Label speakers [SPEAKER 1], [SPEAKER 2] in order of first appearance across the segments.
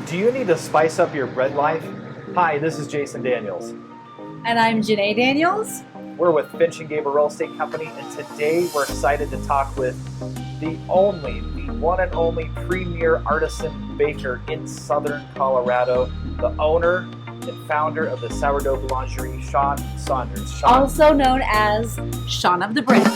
[SPEAKER 1] Do you need to spice up your bread life? Hi, this is Jason Daniels.
[SPEAKER 2] And I'm Janae Daniels.
[SPEAKER 1] We're with Finch and Gable Real Estate Company, and today we're excited to talk with the one and only premier artisan baker in Southern Colorado, the owner and founder of the Sourdough Boulangerie, Sean Saunders. Sean.
[SPEAKER 2] Also known as Sean of the Bread.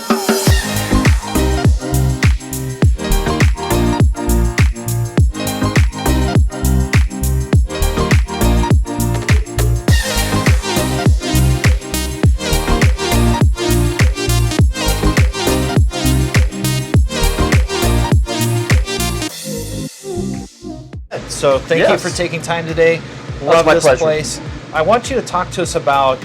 [SPEAKER 1] So thank you for taking time today. Love
[SPEAKER 3] my
[SPEAKER 1] this
[SPEAKER 3] pleasure.
[SPEAKER 1] place. I want you to talk to us about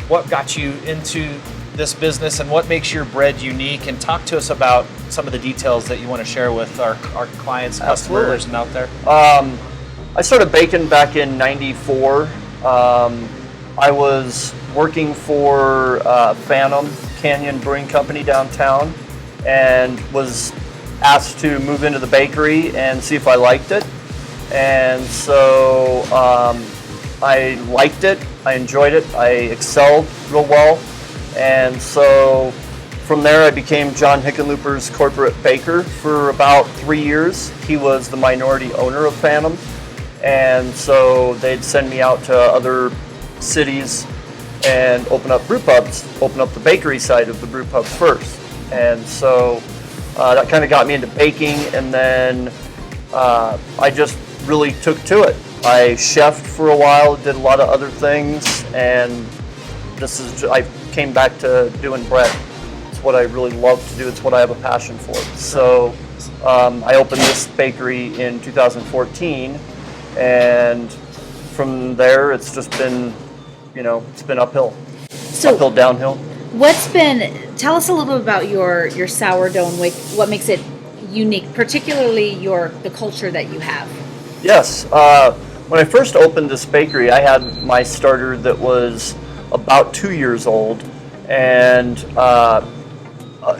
[SPEAKER 1] what got you into this business and what makes your bread unique, and talk to us about some of the details that you want to share with our clients, customers, and out there.
[SPEAKER 3] I started baking back in '94. I was working for Phantom Canyon Brewing Company downtown and was asked to move into the bakery and see if I liked it. And so I liked it, I enjoyed it, I excelled real well. And so from there I became John Hickenlooper's corporate baker for about 3 years. He was the minority owner of Phantom. And so they'd send me out to other cities and open up brew pubs, open up the bakery side of the brew pub first. And so that kind of got me into baking, and then I just really took to it. I chefed for a while, did a lot of other things, and I came back to doing bread. It's what I really love to do. It's what I have a passion for. So I opened this bakery in 2014, and from there it's just been, it's been uphill, downhill.
[SPEAKER 2] Tell us a little bit about your sourdough and what makes it unique, particularly the culture that you have.
[SPEAKER 3] Yes, when I first opened this bakery, I had my starter that was about 2 years old, and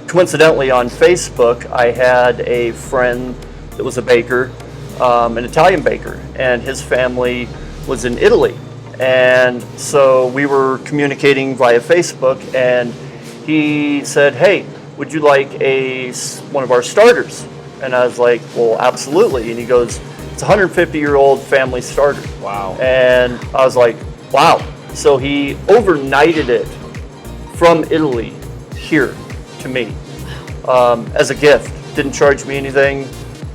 [SPEAKER 3] coincidentally on Facebook, I had a friend that was a baker, an Italian baker, and his family was in Italy. And so we were communicating via Facebook, and he said, "Hey, would you like one of our starters?" And I was like, "Well, absolutely." And he goes, "It's a 150-year-old family starter."
[SPEAKER 1] Wow.
[SPEAKER 3] And I was like, wow. So he overnighted it from Italy here to me as a gift. Didn't charge me anything.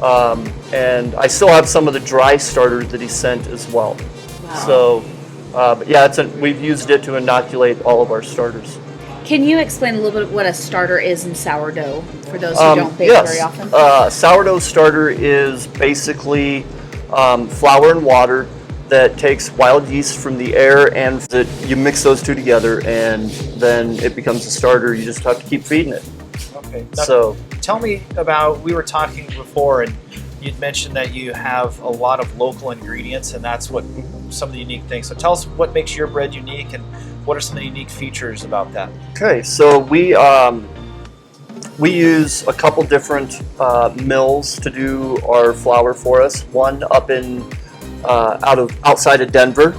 [SPEAKER 3] And I still have some of the dry starters that he sent as well.
[SPEAKER 2] Wow.
[SPEAKER 3] So, but yeah, we've used it to inoculate all of our starters.
[SPEAKER 2] Can you explain a little bit what a starter is in sourdough for those who don't bake very often?
[SPEAKER 3] Sourdough starter is basically flour and water that takes wild yeast from the air, and you mix those two together, and then it becomes a starter. You just have to keep feeding it.
[SPEAKER 1] Okay. Now,
[SPEAKER 3] so
[SPEAKER 1] tell me we were talking before, and you'd mentioned that you have a lot of local ingredients, and that's what some of the unique things. So tell us what makes your bread unique, and what are some of the unique features about that?
[SPEAKER 3] Okay, so we use a couple different mills to do our flour for us. One up in outside of Denver,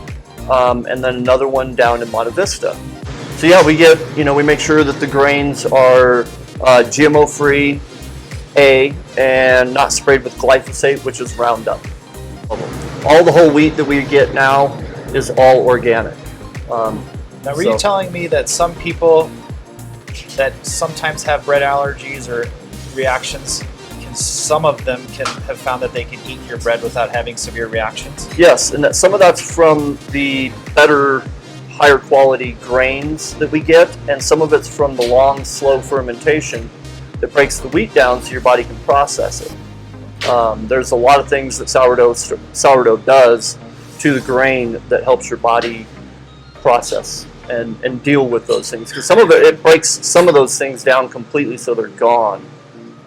[SPEAKER 3] and then another one down in Monte Vista. So yeah, we make sure that the grains are GMO free, and not sprayed with glyphosate, which is Roundup. All the whole wheat that we get now is all organic.
[SPEAKER 1] Now, were you telling me that some people that sometimes have bread allergies or reactions, some of them can have found that they can eat your bread without having severe reactions?
[SPEAKER 3] Yes, and some of that's from the better, higher quality grains that we get, and some of it's from the long, slow fermentation that breaks the wheat down so your body can process it. There's a lot of things that sourdough does to the grain that helps your body process and deal with those things, because some of it breaks some of those things down completely so they're gone.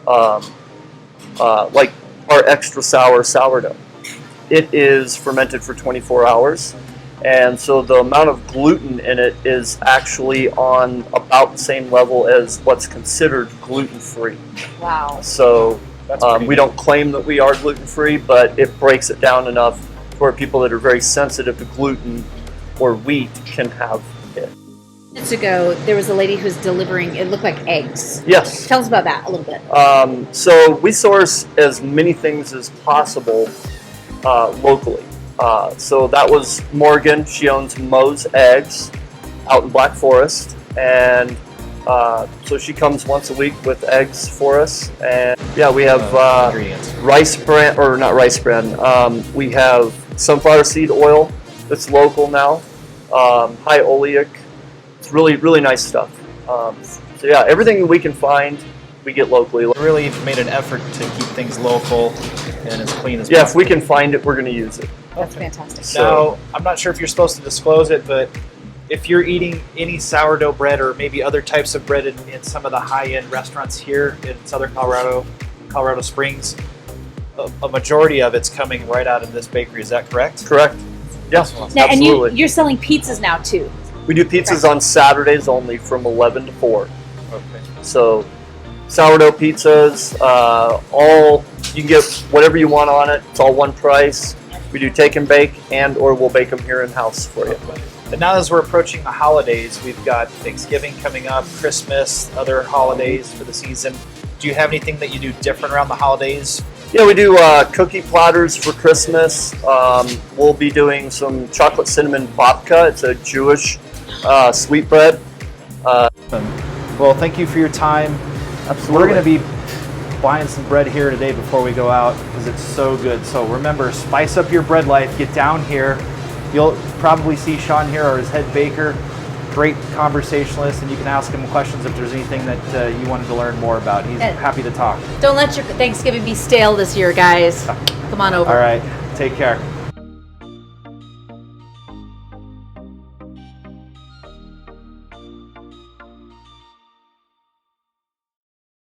[SPEAKER 3] Like our extra sour sourdough, it is fermented for 24 hours, and so the amount of gluten in it is actually on about the same level as what's considered gluten-free.
[SPEAKER 2] Wow.
[SPEAKER 3] So
[SPEAKER 1] That's pretty
[SPEAKER 3] We
[SPEAKER 1] neat.
[SPEAKER 3] don't claim that we are gluten-free, but it breaks it down enough for people that are very sensitive to gluten or wheat can have it.
[SPEAKER 2] Minutes ago, there was a lady who's delivering, it looked like eggs.
[SPEAKER 3] Yes.
[SPEAKER 2] Tell us about that a little bit.
[SPEAKER 3] So we source as many things as possible locally. So that was Morgan. She owns Moe's Eggs out in Black Forest, and so she comes once a week with eggs for us. And yeah, we have
[SPEAKER 1] Ingredients.
[SPEAKER 3] rice bran, or not rice bran. We have sunflower seed oil that's local now. High oleic. It's really, really nice stuff. So yeah, everything we can find, we get locally.
[SPEAKER 1] Really made an effort to keep things local and as clean as
[SPEAKER 3] Yeah, if
[SPEAKER 1] possible.
[SPEAKER 3] we can find it, we're going to use it.
[SPEAKER 2] That's fantastic.
[SPEAKER 1] Now, I'm not sure if you're supposed to disclose it, but if you're eating any sourdough bread or maybe other types of bread in some of the high-end restaurants here in Southern Colorado, Colorado Springs, a majority of it's coming right out of this bakery. Is that correct?
[SPEAKER 3] Correct? Yes,
[SPEAKER 2] Now,
[SPEAKER 3] absolutely.
[SPEAKER 2] and you're selling pizzas now too.
[SPEAKER 3] We do pizzas on Saturdays only from 11 to 4.
[SPEAKER 1] Okay.
[SPEAKER 3] So sourdough pizzas, you can get whatever you want on it. It's all one price. We do take and bake, and or we'll bake them here in-house for you.
[SPEAKER 1] And now as we're approaching the holidays, we've got Thanksgiving coming up, Christmas, other holidays for the season. Do you have anything that you do different around the holidays?
[SPEAKER 3] Yeah, we do cookie platters for Christmas. We'll be doing some chocolate cinnamon babka. It's a Jewish sweetbread.
[SPEAKER 1] Well, thank you for your time.
[SPEAKER 3] Absolutely.
[SPEAKER 1] We're going to be buying some bread here today before we go out because it's so good. So remember, spice up your bread life. Get down here. You'll probably see Sean here, or his head baker. Great conversationalist, and you can ask him questions if there's anything that you wanted to learn more about. He's happy to talk.
[SPEAKER 2] Don't let your Thanksgiving be stale this year, guys. Come on over.
[SPEAKER 1] All right. Take care.